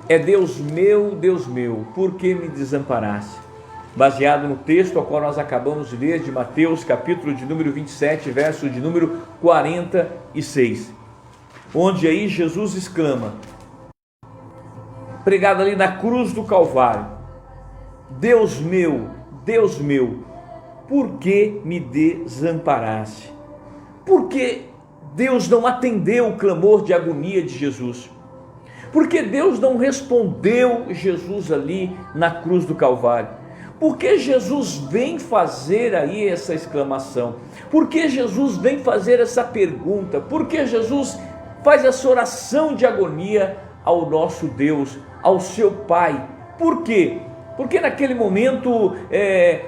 é Deus meu, por que me desamparaste? Baseado no texto ao qual nós acabamos de ler, de Mateus, capítulo de número 27, verso de número 46, onde aí Jesus exclama, pregado ali na cruz do Calvário, Deus meu, por que me desamparaste? Por que Deus não atendeu o clamor de agonia de Jesus? Por que Deus não respondeu Jesus ali na cruz do Calvário? Por que Jesus vem fazer aí essa exclamação? Por que Jesus vem fazer essa pergunta? Por que Jesus faz essa oração de agonia ao nosso Deus, ao seu Pai? Por quê? Porque naquele momento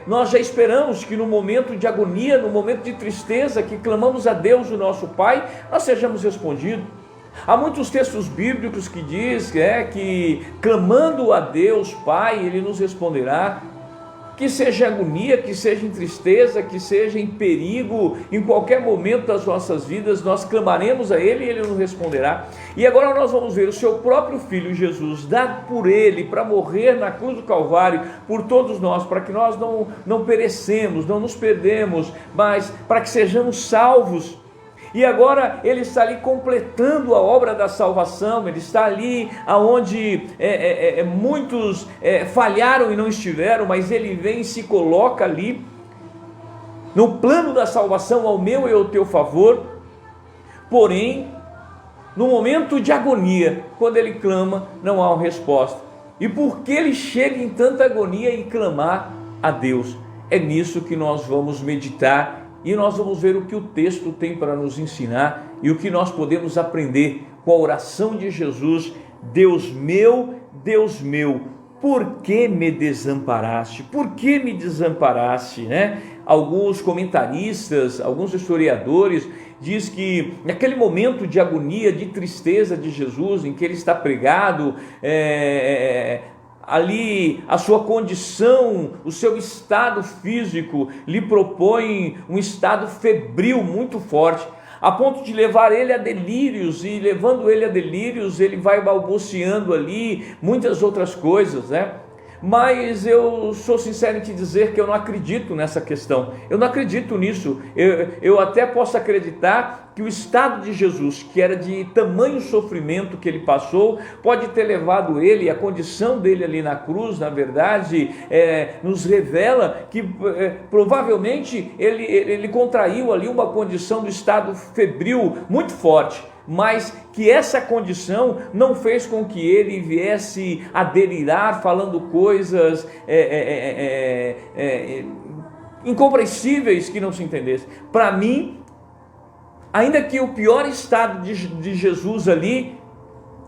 nós já esperamos que no momento de agonia, no momento de tristeza, que clamamos a Deus, o nosso Pai, nós sejamos respondidos. Há muitos textos bíblicos que diz que clamando a Deus Pai, Ele nos responderá. Que seja em agonia, que seja em tristeza, que seja em perigo, em qualquer momento das nossas vidas, nós clamaremos a Ele e Ele nos responderá. E agora nós vamos ver o seu próprio Filho Jesus, dado por Ele para morrer na cruz do Calvário, por todos nós, para que nós não perecemos, não nos perdemos, mas para que sejamos salvos. E agora Ele está ali completando a obra da salvação, Ele está ali onde muitos falharam e não estiveram, mas Ele vem e se coloca ali, no plano da salvação ao meu e ao teu favor. Porém, no momento de agonia, quando Ele clama, não há uma resposta. E por que Ele chega em tanta agonia em clamar a Deus? É nisso que nós vamos meditar. E nós vamos ver o que o texto tem para nos ensinar e o que nós podemos aprender com a oração de Jesus. Deus meu, por que me desamparaste? Por que me desamparaste? Alguns comentaristas, alguns historiadores diz que naquele momento de agonia, de tristeza de Jesus, em que Ele está pregado, ali a sua condição, o seu estado físico lhe propõe um estado febril muito forte, a ponto de levar ele a delírios, e levando ele a delírios, ele vai balbuciando ali muitas outras coisas, Mas eu sou sincero em te dizer que eu não acredito nessa questão, eu não acredito nisso. Eu até posso acreditar que o estado de Jesus, que era de tamanho sofrimento que Ele passou, pode ter levado Ele, a condição dele ali na cruz, na verdade, nos revela que provavelmente ele contraiu ali uma condição do estado febril muito forte, mas que essa condição não fez com que ele viesse a delirar, falando coisas incompreensíveis que não se entendessem. Para mim, ainda que o pior estado de Jesus ali,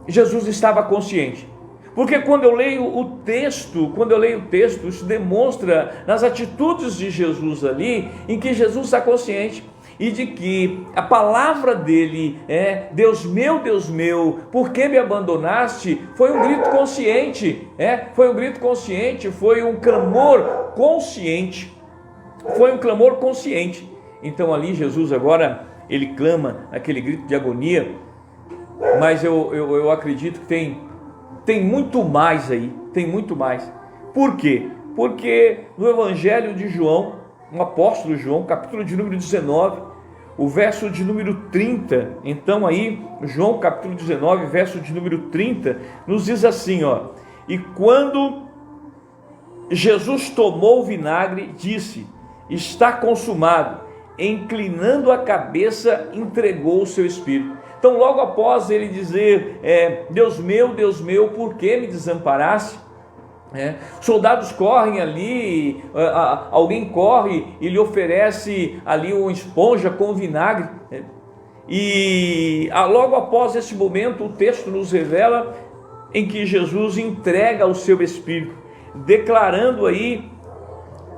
Jesus estava consciente. Porque quando eu leio o texto, isso demonstra nas atitudes de Jesus ali, em que Jesus está consciente, e de que a palavra dele Deus meu, por que me abandonaste? Foi um grito consciente, foi um clamor consciente, Então ali Jesus agora, Ele clama aquele grito de agonia, mas eu acredito que tem muito mais aí, Por quê? Porque no Evangelho de João, o apóstolo João, capítulo de número 19, o verso de número 30, então aí, João capítulo 19, verso de número 30, nos diz assim, e quando Jesus tomou o vinagre, disse, está consumado, inclinando a cabeça, entregou o seu espírito. Então logo após ele dizer, Deus meu, por que me desamparaste? Soldados correm ali, alguém corre e lhe oferece ali uma esponja com vinagre, e logo após esse momento o texto nos revela em que Jesus entrega o seu espírito, declarando aí,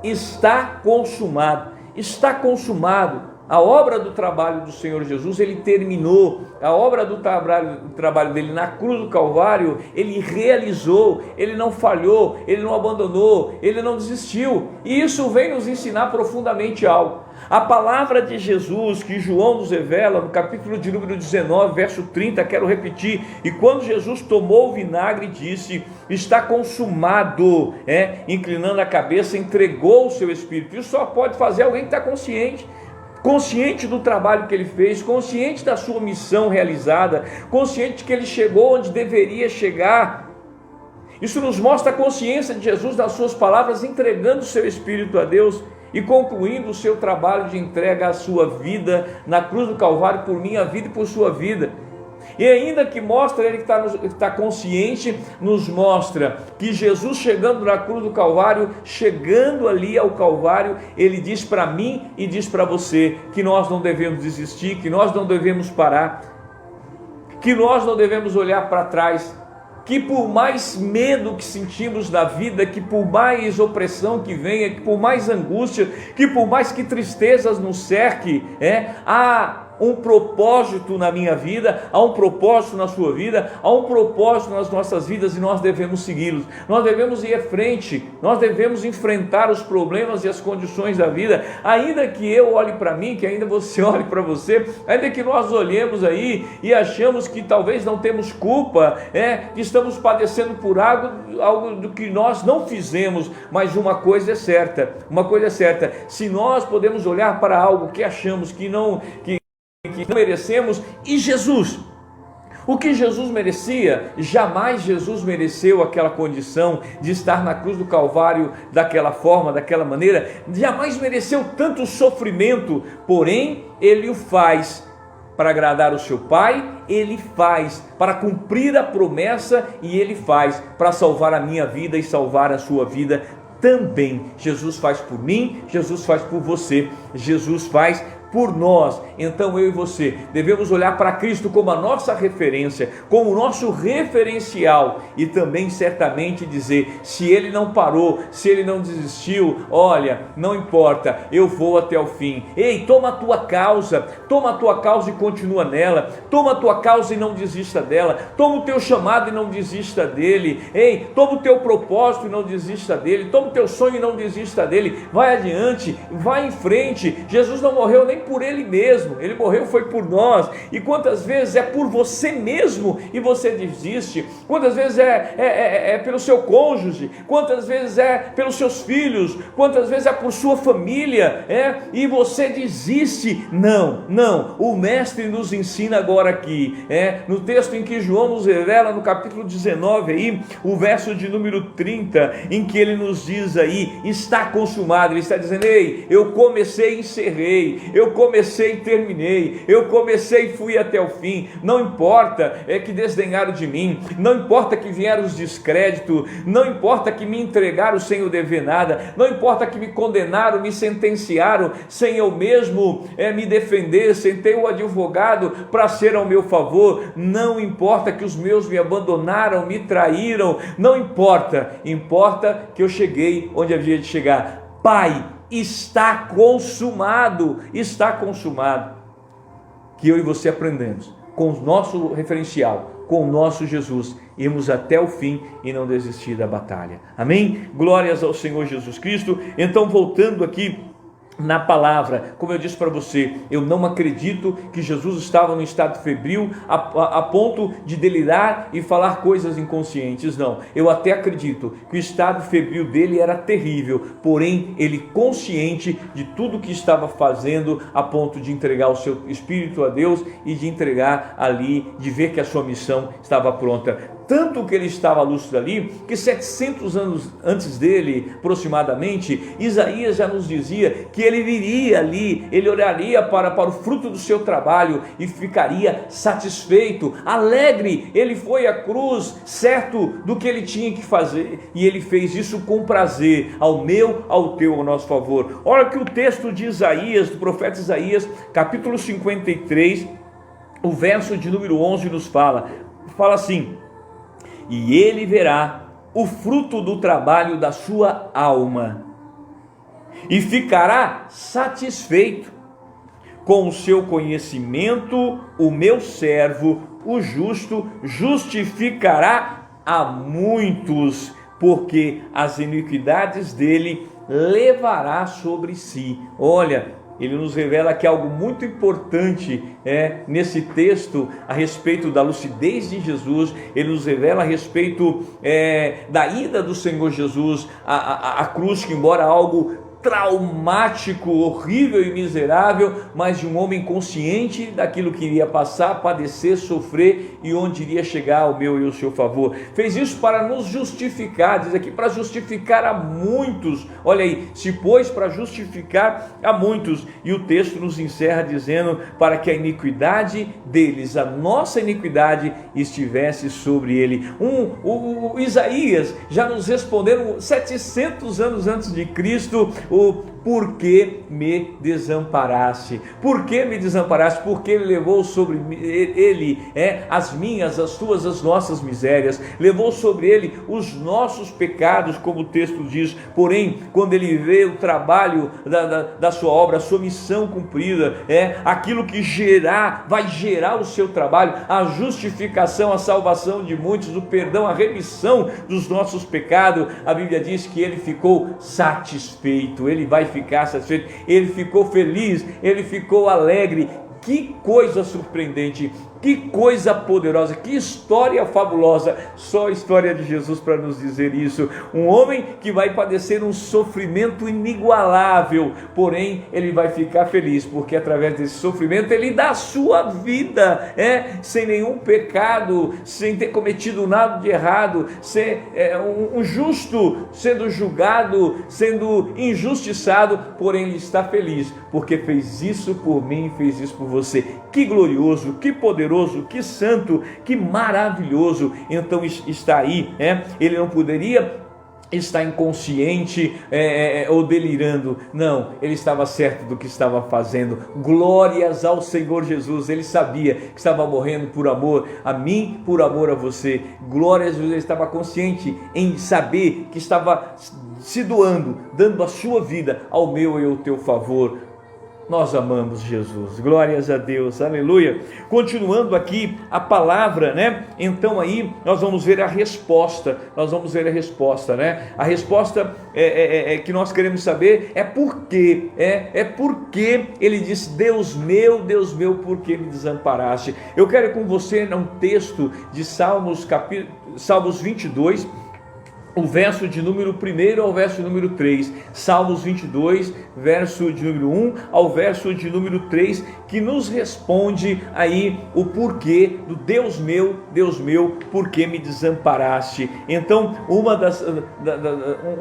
está consumado, A obra do trabalho do Senhor Jesus, ele terminou. A obra do trabalho dele na cruz do Calvário, ele realizou. Ele não falhou, ele não abandonou, ele não desistiu. E isso vem nos ensinar profundamente algo. A palavra de Jesus, que João nos revela, no capítulo de número 19, verso 30, quero repetir: e quando Jesus tomou o vinagre, disse: está consumado, inclinando a cabeça, entregou o seu espírito. Isso só pode fazer alguém que está consciente do trabalho que ele fez, consciente da sua missão realizada, consciente que ele chegou onde deveria chegar. Isso nos mostra a consciência de Jesus nas suas palavras, entregando o seu espírito a Deus e concluindo o seu trabalho de entrega à sua vida na cruz do Calvário, por minha vida e por sua vida. E ainda que mostra ele que está consciente, nos mostra que Jesus, chegando na cruz do Calvário, chegando ali ao Calvário, ele diz para mim e diz para você que nós não devemos desistir, que nós não devemos parar, que nós não devemos olhar para trás, que por mais medo que sentimos na vida, que por mais opressão que venha, que por mais angústia, que por mais que tristezas nos cerque, há um propósito na minha vida, há um propósito na sua vida, há um propósito nas nossas vidas, e nós devemos segui-los. Nós devemos ir à frente, nós devemos enfrentar os problemas e as condições da vida, ainda que eu olhe para mim, que ainda você olhe para você, ainda que nós olhemos aí e achamos que talvez não temos culpa, que estamos padecendo por algo do que nós não fizemos, mas uma coisa é certa, se nós podemos olhar para algo que achamos que não merecemos, e Jesus, o que Jesus merecia, jamais Jesus mereceu aquela condição de estar na cruz do Calvário daquela forma, daquela maneira, jamais mereceu tanto sofrimento, porém ele o faz para agradar o seu Pai, ele faz para cumprir a promessa, e ele faz para salvar a minha vida e salvar a sua vida também. Jesus faz por mim, Jesus faz por você, Jesus faz por nós. Então eu e você devemos olhar para Cristo como a nossa referência, como o nosso referencial, e também certamente dizer: se ele não parou, se ele não desistiu, olha, não importa, eu vou até o fim. Ei, toma a tua causa e continua nela, toma a tua causa e não desista dela, toma o teu chamado e não desista dele. Ei, toma o teu propósito e não desista dele, toma o teu sonho e não desista dele, vai adiante, vai em frente. Jesus não morreu nem por ele mesmo, ele morreu foi por nós. E quantas vezes é por você mesmo e você desiste? Quantas vezes é pelo seu cônjuge? Quantas vezes é pelos seus filhos? Quantas vezes é por sua família? E você desiste? Não, o mestre nos ensina agora aqui, no texto em que João nos revela, no capítulo 19 aí, o verso de número 30, em que ele nos diz aí: está consumado. Ele está dizendo: ei, eu comecei e encerrei, eu comecei e terminei, eu comecei e fui até o fim. Não importa que desdenharam de mim, não importa que vieram os descréditos, não importa que me entregaram sem eu dever nada, não importa que me condenaram, me sentenciaram sem eu mesmo me defender, sem ter um advogado para ser ao meu favor, não importa que os meus me abandonaram, me traíram, não importa, importa que eu cheguei onde havia de chegar. Pai, está consumado, que eu e você aprendemos com o nosso referencial, com o nosso Jesus, irmos até o fim e não desistir da batalha. Amém? Glórias ao Senhor Jesus Cristo. Então, voltando aqui na palavra, como eu disse para você, eu não acredito que Jesus estava no estado febril a ponto de delirar e falar coisas inconscientes. Não, eu até acredito que o estado febril dele era terrível, porém ele consciente de tudo que estava fazendo, a ponto de entregar o seu espírito a Deus e de entregar ali, de ver que a sua missão estava pronta. Tanto que ele estava lúcido ali, que 700 anos antes dele, aproximadamente, Isaías já nos dizia que ele viria ali, ele olharia para o fruto do seu trabalho e ficaria satisfeito, alegre. Ele foi à cruz, certo do que ele tinha que fazer, e ele fez isso com prazer, ao meu, ao teu, ao nosso favor. Olha que o texto de Isaías, do profeta Isaías, capítulo 53, o verso de número 11 nos fala assim: e ele verá o fruto do trabalho da sua alma e ficará satisfeito. com o seu conhecimento, o meu servo, o justo, justificará a muitos, porque as iniquidades dele levará sobre si. Olha, ele nos revela que algo muito importante nesse texto a respeito da lucidez de Jesus. Ele nos revela a respeito da ida do Senhor Jesus à cruz, que embora algo traumático, horrível e miserável, mas de um homem consciente daquilo que iria passar, padecer, sofrer e onde iria chegar ao meu e ao seu favor. Fez isso para nos justificar, diz aqui, para justificar a muitos. Olha aí, se pôs para justificar a muitos, e o texto nos encerra dizendo, para que a iniquidade deles, a nossa iniquidade, estivesse sobre ele. O Isaías já nos respondeu 700 anos antes de Cristo, o porquê me desamparaste. Por que me desamparaste? Porque ele levou sobre ele as minhas, as tuas, as nossas misérias, levou sobre ele os nossos pecados, como o texto diz. Porém, quando ele vê o trabalho da sua obra, a sua missão cumprida, aquilo que vai gerar o seu trabalho, a justificação, a salvação de muitos, o perdão, a remissão dos nossos pecados, a Bíblia diz que ele ficou satisfeito. Ele vai ficar satisfeito, ele ficou feliz, ele ficou alegre. Que coisa surpreendente, que coisa poderosa, que história fabulosa, só a história de Jesus para nos dizer isso. Um homem que vai padecer um sofrimento inigualável, porém ele vai ficar feliz, porque através desse sofrimento ele dá a sua vida, sem nenhum pecado, sem ter cometido nada de errado, um justo sendo julgado, sendo injustiçado, porém ele está feliz, porque fez isso por mim, fez isso por você. Que glorioso, que poderoso, que santo, que maravilhoso. Então está aí, ele não poderia estar inconsciente ou delirando, não, ele estava certo do que estava fazendo. Glórias ao Senhor Jesus. Ele sabia que estava morrendo por amor a mim, por amor a você. Glórias a Jesus. Ele estava consciente em saber que estava se doando, dando a sua vida ao meu e ao teu favor. Nós amamos Jesus, glórias a Deus, aleluia. Continuando aqui a palavra, então aí nós vamos ver a resposta, A resposta que nós queremos saber é por quê, porque ele disse, Deus meu, por que me desamparaste? Eu quero ir com você num texto de Salmos 22, o verso de número 1 ao verso de número 3, Salmos 22, verso de número 1 ao verso de número 3, que nos responde aí o porquê do Deus meu, por que me desamparaste? Então,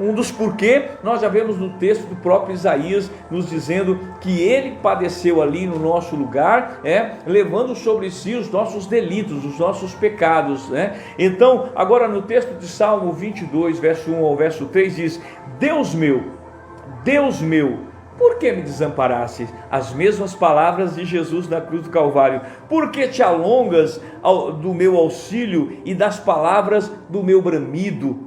um dos porquê, nós já vemos no texto do próprio Isaías, nos dizendo que ele padeceu ali no nosso lugar, levando sobre si os nossos delitos, os nossos pecados, Então, agora no texto de Salmo 22, verso 1 ao verso 3 diz, Deus meu, por que me desamparaste? As mesmas palavras de Jesus na cruz do Calvário. Por que te alongas do meu auxílio e das palavras do meu bramido?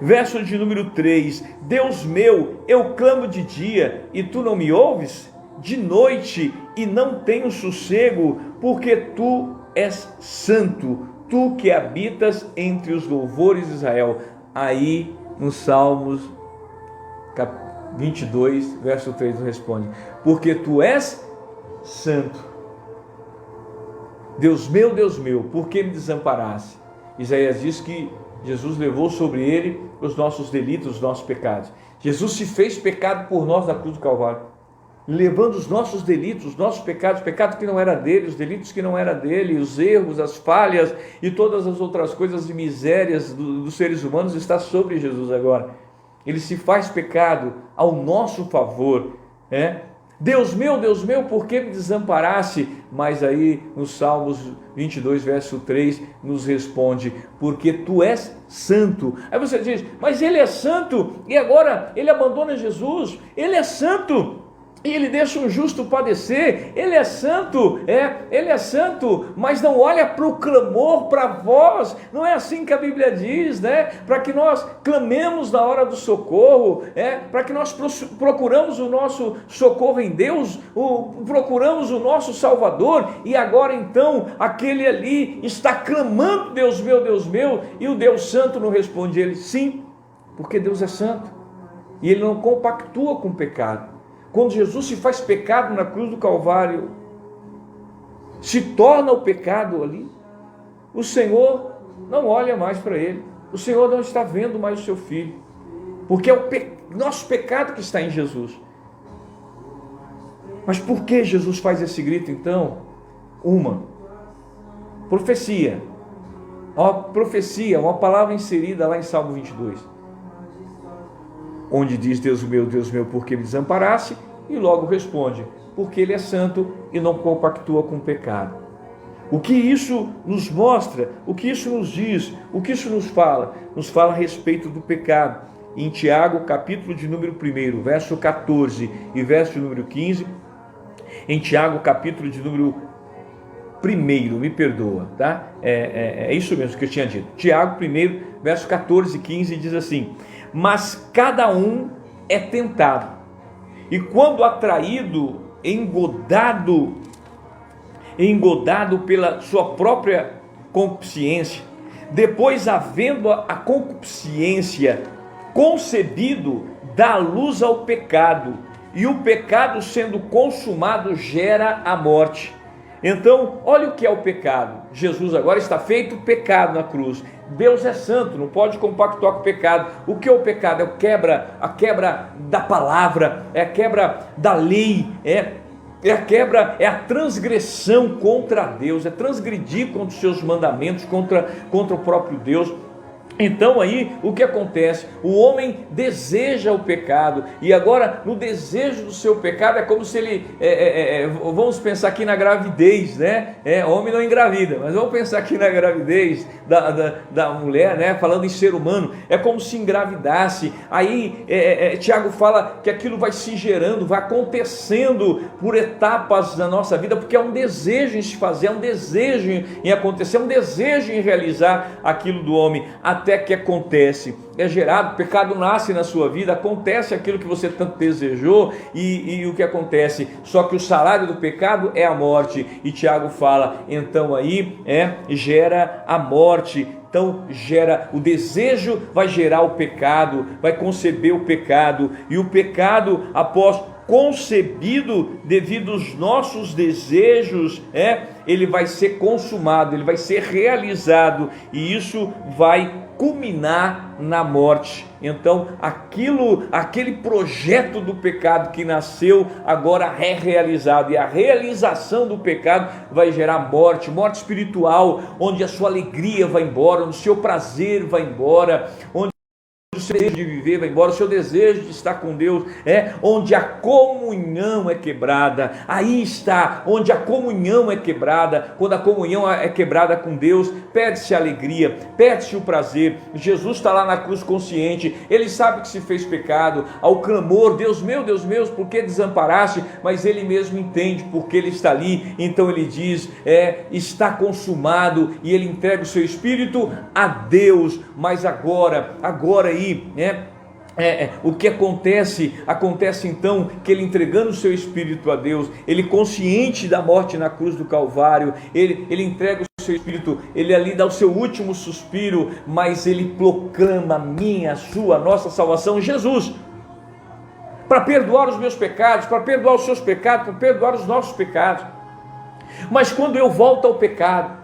Verso de número 3, Deus meu, eu clamo de dia e tu não me ouves? De noite e não tenho sossego, porque tu és santo, tu que habitas entre os louvores de Israel. Aí no Salmos 22, verso 3 nos responde, porque tu és santo. Deus meu, por que me desamparaste? Isaías diz que Jesus levou sobre ele os nossos delitos, os nossos pecados. Jesus se fez pecado por nós na cruz do Calvário, levando os nossos delitos, os nossos pecados, pecado que não era dele, os delitos que não era dele, os erros, as falhas e todas as outras coisas e misérias dos seres humanos está sobre Jesus agora. Ele se faz pecado ao nosso favor, Deus meu, por que me desamparaste? Mas aí no Salmos 22, verso 3, nos responde, porque tu és santo. Aí você diz, mas ele é santo e agora ele abandona Jesus, ele é santo. E ele deixa um justo padecer. Ele é santo, mas não olha para o clamor, para a voz. Não é assim que a Bíblia diz, né? Para que nós clamemos na hora do socorro, para que nós procuramos o nosso socorro em Deus, procuramos o nosso Salvador. E agora então aquele ali está clamando: Deus meu, e o Deus Santo não responde ele: sim, porque Deus é santo e ele não compactua com o pecado. Quando Jesus se faz pecado na cruz do Calvário, se torna o pecado ali, o Senhor não olha mais para ele, o Senhor não está vendo mais o seu filho, porque é o nosso pecado que está em Jesus. Mas por que Jesus faz esse grito então? Uma profecia, uma palavra inserida lá em Salmo 22, onde diz: Deus meu, por que me desamparaste? E logo responde: porque ele é santo e não compactua com o pecado. O que isso nos mostra? O que isso nos diz? O que isso nos fala? Nos fala a respeito do pecado. Em Tiago, capítulo de número 1, verso 14 e verso de número 15, em Tiago, capítulo de número 1, me perdoa, tá? É isso mesmo que eu tinha dito. Tiago 1, verso 14 e 15 diz assim: mas cada um é tentado, e quando atraído, engodado pela sua própria concupiscência, depois, havendo a concupiscência concebido, dá luz ao pecado, e o pecado, sendo consumado, gera a morte. Então, olha o que é o pecado. Jesus agora está feito pecado na cruz. Deus é santo, não pode compactuar com o pecado. O que é o pecado? É a quebra da palavra, é a quebra da lei, é a transgressão contra Deus, é transgredir contra os seus mandamentos, contra o próprio Deus. Então aí o que acontece? O homem deseja o pecado, e agora no desejo do seu pecado é como se ele, vamos pensar aqui na gravidez, né? O homem não engravida, mas vamos pensar aqui na gravidez da mulher, né? Falando em ser humano, é como se engravidasse. Aí Tiago fala que aquilo vai se gerando, vai acontecendo por etapas na nossa vida, porque é um desejo em se fazer, é um desejo em acontecer, é um desejo em realizar aquilo do homem, até que acontece, é gerado, o pecado nasce na sua vida, acontece aquilo que você tanto desejou, e o que acontece? Só que o salário do pecado é a morte, e Tiago fala, então aí gera a morte. Então gera o desejo, vai gerar o pecado, vai conceber o pecado, e o pecado, após concebido devido aos nossos desejos, ele vai ser consumado, ele vai ser realizado, e isso vai culminar na morte. Então aquele projeto do pecado que nasceu agora é realizado, e a realização do pecado vai gerar morte espiritual, onde a sua alegria vai embora, onde o seu prazer vai embora, onde o seu desejo de viver vai embora, o seu desejo de estar com Deus, onde a comunhão é quebrada. Aí está, onde a comunhão é quebrada. Quando a comunhão é quebrada com Deus, perde-se a alegria, perde-se o prazer. Jesus está lá na cruz consciente, ele sabe que se fez pecado, ao clamor: Deus meu, por que desamparaste? Mas ele mesmo entende porque ele está ali, então ele diz: está consumado, e ele entrega o seu espírito a Deus. Mas agora aí, o que acontece então, que ele, entregando o seu espírito a Deus, ele, consciente da morte na cruz do Calvário, ele entrega o seu espírito, ele ali dá o seu último suspiro, mas ele proclama a minha, a sua, a nossa salvação, Jesus, para perdoar os meus pecados, para perdoar os seus pecados, para perdoar os nossos pecados. Mas quando eu volto ao pecado,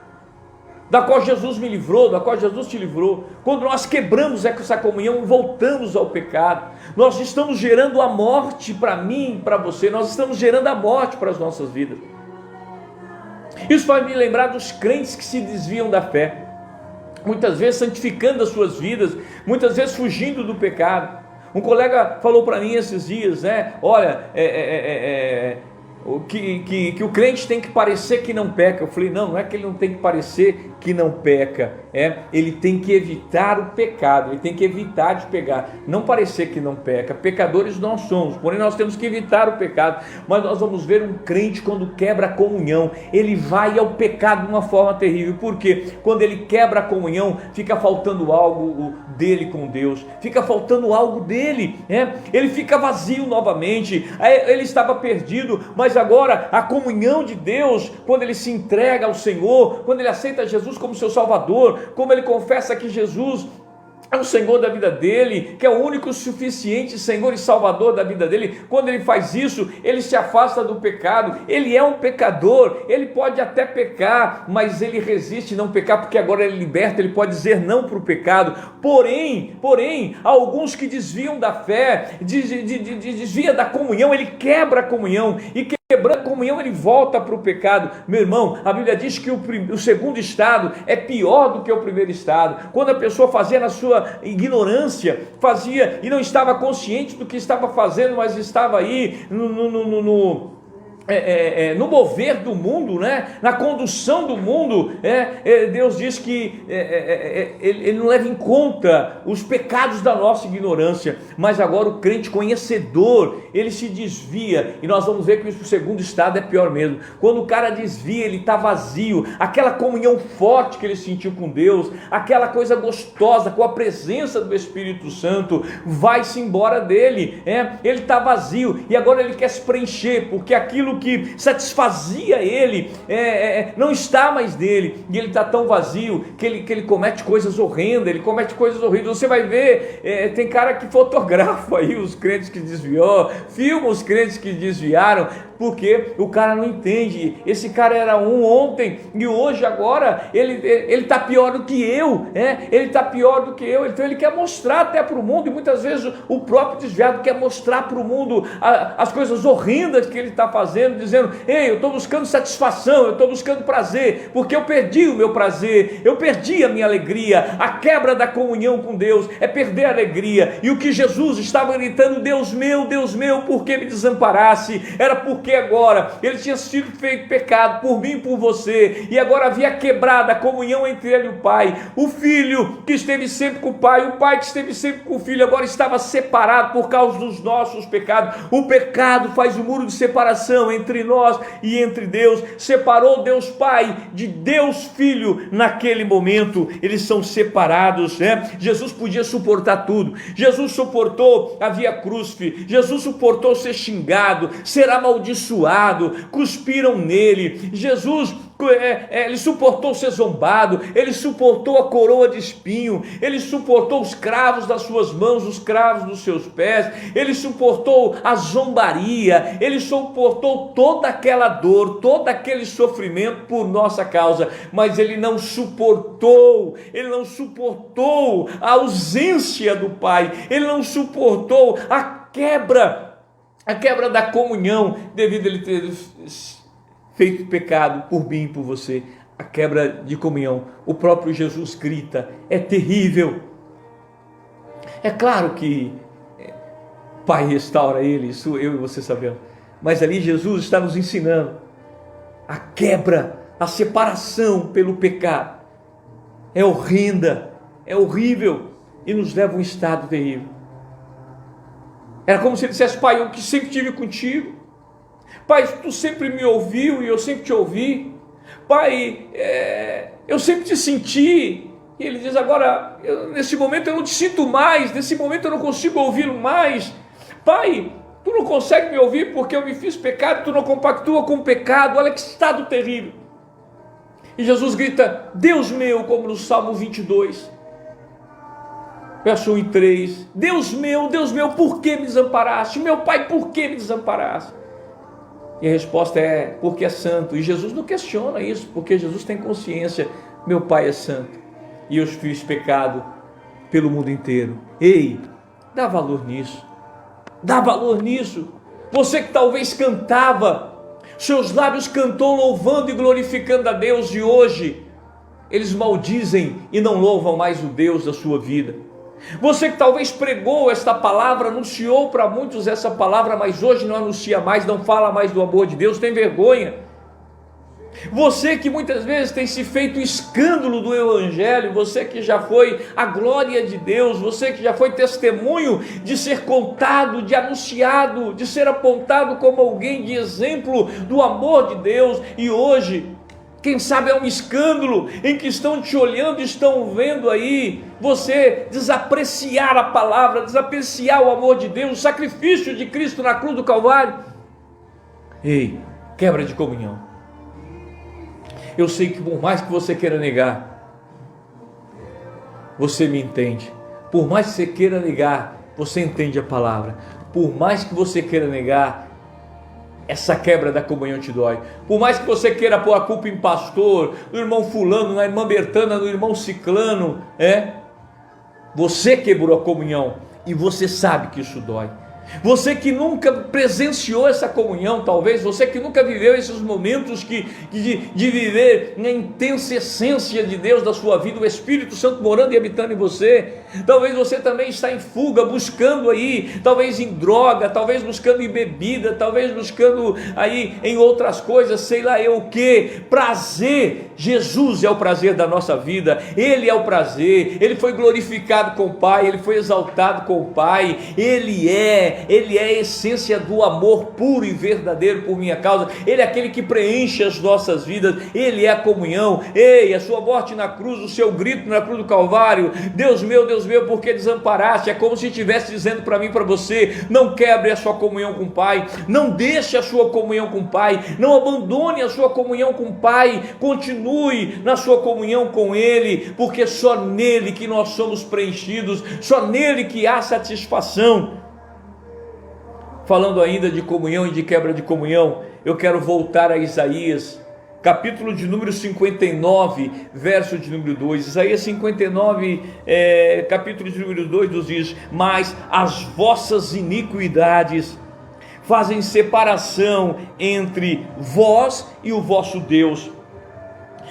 da qual Jesus me livrou, da qual Jesus te livrou, quando nós quebramos essa comunhão e voltamos ao pecado, nós estamos gerando a morte para mim e para você, nós estamos gerando a morte para as nossas vidas. Isso faz me lembrar dos crentes que se desviam da fé, muitas vezes santificando as suas vidas, muitas vezes fugindo do pecado. Um colega falou para mim esses dias, olha, que o crente tem que parecer que não peca. Eu falei: não é que ele não tem que parecer que não peca, ele tem que evitar o pecado, ele tem que evitar de pecar, não parecer que não peca. Pecadores nós somos, porém nós temos que evitar o pecado. Mas nós vamos ver um crente quando quebra a comunhão, ele vai ao pecado de uma forma terrível. Porque quando ele quebra a comunhão, fica faltando algo dele com Deus, fica faltando algo dele, ele fica vazio novamente. Ele estava perdido, mas agora a comunhão de Deus, quando ele se entrega ao Senhor, quando ele aceita Jesus como seu Salvador, como ele confessa que Jesus é o Senhor da vida dele, que é o único suficiente Senhor e Salvador da vida dele. Quando ele faz isso, ele se afasta do pecado. Ele é um pecador, ele pode até pecar, mas ele resiste não pecar, porque agora ele é liberto, ele pode dizer não para o pecado. Porém, há alguns que desviam da fé, desvia da comunhão, ele quebra a comunhão, e quebrando a comunhão ele volta para o pecado. Meu irmão, a Bíblia diz que o segundo estado é pior do que o primeiro estado. Quando a pessoa fazia na sua ignorância, fazia e não estava consciente do que estava fazendo, mas estava aí no mover do mundo, na condução do mundo, Deus diz que ele não leva em conta os pecados da nossa ignorância. Mas agora o crente conhecedor, ele se desvia, e nós vamos ver que o segundo estado é pior mesmo. Quando o cara desvia, ele está vazio, aquela comunhão forte que ele sentiu com Deus, aquela coisa gostosa com a presença do Espírito Santo, vai-se embora dele, ele está vazio, e agora ele quer se preencher, porque aquilo que satisfazia ele não está mais dele, e ele está tão vazio que ele comete coisas horrendas. Você vai ver, tem cara que fotografa aí os crentes que desviou, filma os crentes que desviaram, porque o cara não entende. Esse cara era ontem, e hoje agora ele está pior do que eu, ele está pior do que eu. Então ele quer mostrar até para o mundo, e muitas vezes o próprio desviado quer mostrar para o mundo as coisas horrendas que ele está fazendo, dizendo: ei, eu estou buscando satisfação, eu estou buscando prazer, porque eu perdi o meu prazer, eu perdi a minha alegria. A quebra da comunhão com Deus é perder a alegria, e o que Jesus estava gritando: Deus meu, por que me desamparasse? Era porque agora ele tinha sido feito pecado por mim e por você, e agora havia quebrado a comunhão entre ele e o Pai. O filho que esteve sempre com o Pai, o Pai que esteve sempre com o filho, agora estava separado por causa dos nossos pecados. O pecado faz um muro de separação entre nós e entre Deus, separou Deus Pai de Deus Filho. Naquele momento eles são separados, Jesus podia suportar tudo. Jesus suportou a via crucis, Jesus suportou ser xingado, ser amaldiçoado, cuspiram nele. Jesus ele suportou ser zombado, ele suportou a coroa de espinho, ele suportou os cravos das suas mãos, os cravos dos seus pés, ele suportou a zombaria, ele suportou toda aquela dor, todo aquele sofrimento por nossa causa. Mas ele não suportou a ausência do Pai, ele não suportou a quebra da comunhão, devido a ele ter feito pecado por mim e por você. A quebra de comunhão, o próprio Jesus grita, é terrível. É claro que o Pai restaura ele, isso eu e você sabemos, mas ali Jesus está nos ensinando a quebra, a separação pelo pecado é horrenda, é horrível, e nos leva a um estado terrível. Era como se ele dissesse: Pai, eu que sempre estive contigo, Pai, tu sempre me ouviu e eu sempre te ouvi, Pai, eu sempre te senti. E ele diz: agora, nesse momento eu não te sinto mais, nesse momento eu não consigo ouvi-lo mais. Pai, tu não consegue me ouvir porque eu me fiz pecado, tu não compactua com o pecado. Olha que estado terrível. E Jesus grita: Deus meu, como no Salmo 22, verso 1 e 3, Deus meu, por que me desamparaste? Meu Pai, por que me desamparaste? E a resposta é: porque é santo. E Jesus não questiona isso, porque Jesus tem consciência: meu Pai é santo, e eu fiz pecado pelo mundo inteiro. Ei, dá valor nisso, dá valor nisso. Você que talvez cantava, seus lábios cantou louvando e glorificando a Deus, e hoje eles maldizem e não louvam mais o Deus da sua vida. Você que talvez pregou esta palavra, anunciou para muitos essa palavra, mas hoje não anuncia mais, não fala mais do amor de Deus, tem vergonha. Você que muitas vezes tem se feito escândalo do Evangelho, você que já foi a glória de Deus, você que já foi testemunho de ser contado, de anunciado, de ser apontado como alguém de exemplo do amor de Deus, e hoje, quem sabe é um escândalo em que estão te olhando, estão vendo aí você desapreciar a palavra, desapreciar o amor de Deus, o sacrifício de Cristo na cruz do Calvário. Ei, quebra de comunhão. Eu sei que por mais que você queira negar, você me entende. Por mais que você queira negar, você entende a palavra. Por mais que você queira negar, essa quebra da comunhão te dói. Por mais que você queira pôr a culpa em pastor, no irmão fulano, na irmã Bertana, no irmão ciclano, você quebrou a comunhão e você sabe que isso dói. Você que nunca presenciou essa comunhão, talvez, você que nunca viveu esses momentos de viver na intensa essência de Deus da sua vida, o Espírito Santo morando e habitando em você, talvez você também está em fuga, buscando aí, talvez em droga, talvez buscando em bebida, talvez buscando aí em outras coisas, sei lá eu o que, prazer. Jesus é o prazer da nossa vida, Ele é o prazer, Ele foi glorificado com o Pai, Ele foi exaltado com o Pai, Ele é a essência do amor puro e verdadeiro por minha causa, Ele é aquele que preenche as nossas vidas, Ele é a comunhão. Ei, a sua morte na cruz, o seu grito na cruz do Calvário, Deus meu, por que desamparaste? É como se estivesse dizendo para mim e para você: não quebre a sua comunhão com o Pai, não deixe a sua comunhão com o Pai, não abandone a sua comunhão com o Pai, continue na sua comunhão com Ele, porque só nele que nós somos preenchidos, só nele que há satisfação. Falando ainda de comunhão e de quebra de comunhão, eu quero voltar a Isaías, capítulo de número 59, verso de número 2. Isaías 59, capítulo de número 2 nos diz: mas as vossas iniquidades fazem separação entre vós e o vosso Deus,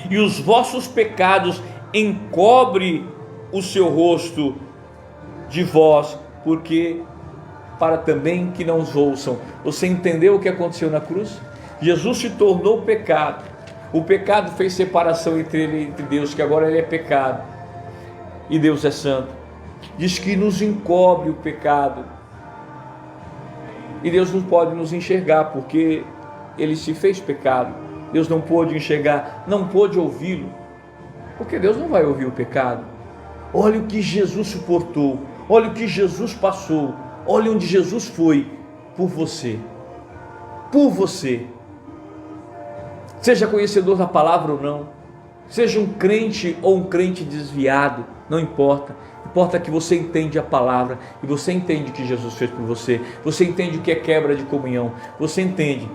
e os vossos pecados encobrem o seu rosto de vós, porque para também que não os ouçam. Você entendeu o que aconteceu na cruz? Jesus se tornou pecado. O pecado fez separação entre ele e entre Deus, que agora ele é pecado e Deus é santo. Diz que nos encobre o pecado, e Deus não pode nos enxergar, porque ele se fez pecado. Deus não pôde enxergar, não pôde ouvi-lo, porque Deus não vai ouvir o pecado. Olha o que Jesus suportou, olha o que Jesus passou, olha onde Jesus foi por você, por você. Seja conhecedor da palavra ou não, seja um crente ou um crente desviado, não importa. Importa que você entende a palavra e você entende o que Jesus fez por você. Você entende o que é quebra de comunhão. Você entende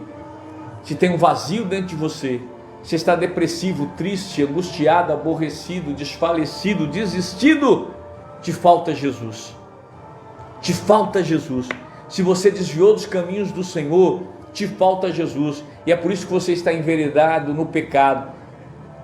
se tem um vazio dentro de você, se está depressivo, triste, angustiado, aborrecido, desfalecido, desistido, te falta Jesus. Te falta Jesus. Se você desviou dos caminhos do Senhor, te falta Jesus, e é por isso que você está enveredado no pecado.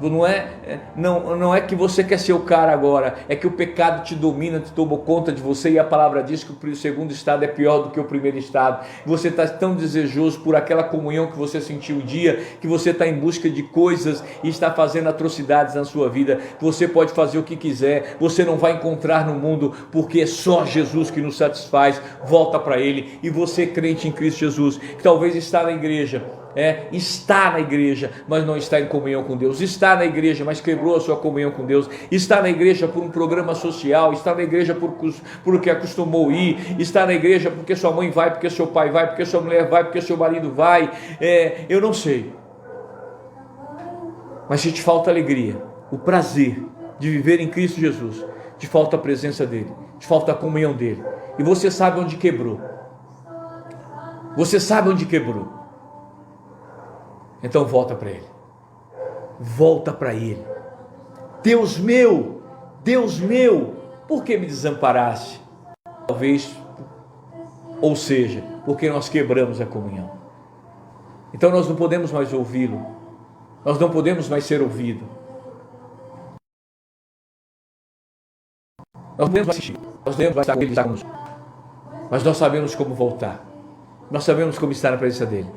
Não é que você quer ser o cara agora, é que o pecado te domina, te tomou conta de você, e a palavra diz que o segundo estado é pior do que o primeiro estado. Você está tão desejoso por aquela comunhão que você sentiu um dia, que você está em busca de coisas e está fazendo atrocidades na sua vida. Você pode fazer o que quiser, você não vai encontrar no mundo, porque é só Jesus que nos satisfaz. Volta para Ele. E você, crente em Cristo Jesus, que talvez está na igreja, está na igreja, mas não está em comunhão com Deus, está na igreja, mas quebrou a sua comunhão com Deus, está na igreja por um programa social, está na igreja por o que acostumou ir, está na igreja porque sua mãe vai, porque seu pai vai, porque sua mulher vai, porque seu marido vai, eu não sei, mas se te falta alegria, o prazer de viver em Cristo Jesus, te falta a presença dEle, te falta a comunhão dEle, e você sabe onde quebrou, então volta para Ele, volta para Ele. Deus meu, por que me desamparaste? Talvez, ou seja, porque nós quebramos a comunhão. Então nós não podemos mais ouvi-lo, nós não podemos mais ser ouvido, nós podemos assistir, nós podemos estar com Ele, mas nós sabemos como voltar, nós sabemos como estar na presença dEle.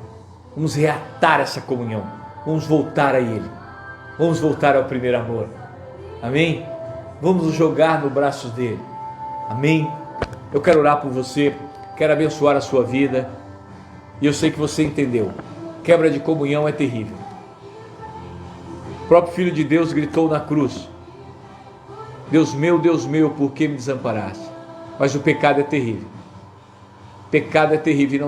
Vamos reatar essa comunhão, Vamos voltar a Ele. Vamos voltar ao primeiro amor. Amém? Vamos nos jogar no braço dele. Amém? Eu quero orar por você, quero abençoar a sua vida. E eu sei que você entendeu. Quebra de comunhão é terrível. O próprio Filho de Deus gritou na cruz: Deus meu, por que me desamparaste? Mas o pecado é terrível. Pecado é terrível.